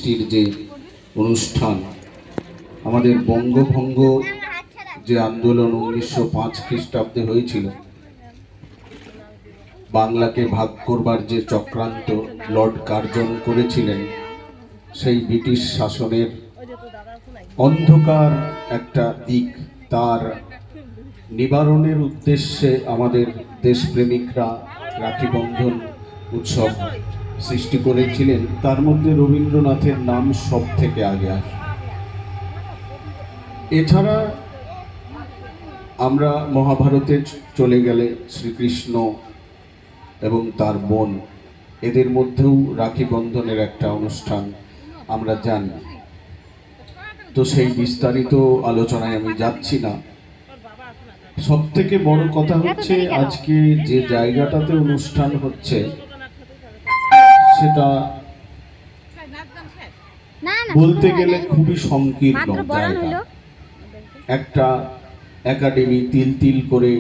সৃষ্টির যে অনুষ্ঠান, আমাদের বঙ্গভঙ্গ যে আন্দোলন 1905 খ্রিস্টাব্দে হয়েছিল, বাংলাকে ভাগ করবার যে চক্রান্ত লর্ড কার্জন করেছিলেন, সেই ব্রিটিশ শাসনের অন্ধকার একটা দিক, তার নিবারণের উদ্দেশ্যে আমাদের দেশপ্রেমিকরা রাখি বন্ধন উৎসব সৃষ্টি করেছিলেন। তার মধ্যে রবীন্দ্রনাথের নাম সব থেকে আগে আসে। এছাড়া আমরা মহাভারতে চলে গেলে শ্রীকৃষ্ণ এবং তার বোন, এদের মধ্যেও রাখি বন্ধনের একটা অনুষ্ঠান আমরা জানি। তো সেই বিস্তারিত আলোচনায় আমি যাচ্ছি না। সব থেকে বড় কথা হচ্ছে, আজকে যে জায়গাটাতে অনুষ্ঠান হচ্ছে সেটা বলতে গেলে খুবই সংকীর্ণ জায়গা। একটা একাডেমি তিল তিল করে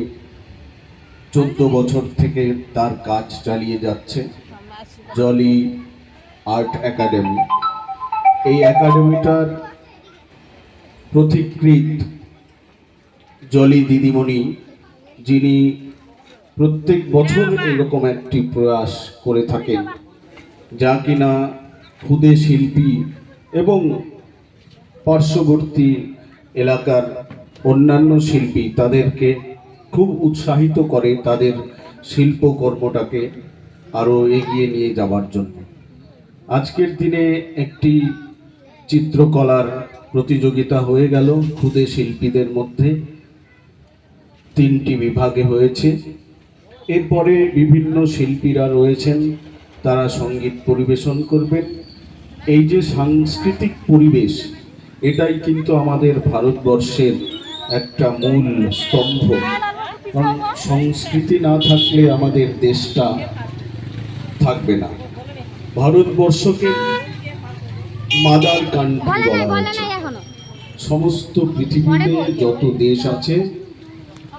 14 বছর থেকে তার কাজ চালিয়ে যাচ্ছে, জলি আর্ট একাডেমি। এই একাডেমিটার পথিকৃৎ জলি দিদিমণি, যিনি প্রত্যেক বছর এরকম একটি প্রয়াস করে থাকেন, যা কিনা ক্ষুদে শিল্পী এবং পার্শ্ববর্তী এলাকার অন্যান্য শিল্পী তাদেরকে খুব উৎসাহিত করে তাদের শিল্পকর্মটাকে আরও এগিয়ে নিয়ে যাওয়ার জন্য। আজকের দিনে একটি চিত্রকলার প্রতিযোগিতা হয়ে গেল ক্ষুদে শিল্পীদের মধ্যে, 3টি বিভাগে হয়েছে। এরপরে বিভিন্ন শিল্পীরা রয়েছেন, তারা সঙ্গীত পরিবেশন করবেন। এই যে সাংস্কৃতিক পরিবেশ, এটাই কিন্তু আমাদের ভারতবর্ষের একটা মূল স্তম্ভ। কারণ সংস্কৃতি না থাকলে আমাদের দেশটা থাকবে না। ভারতবর্ষকে মাদার কান্ট্রি বলা হচ্ছে। সমস্ত পৃথিবীতে যত দেশ আছে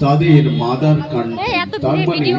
তাদের মাদার কান্ট্রি, তার মানে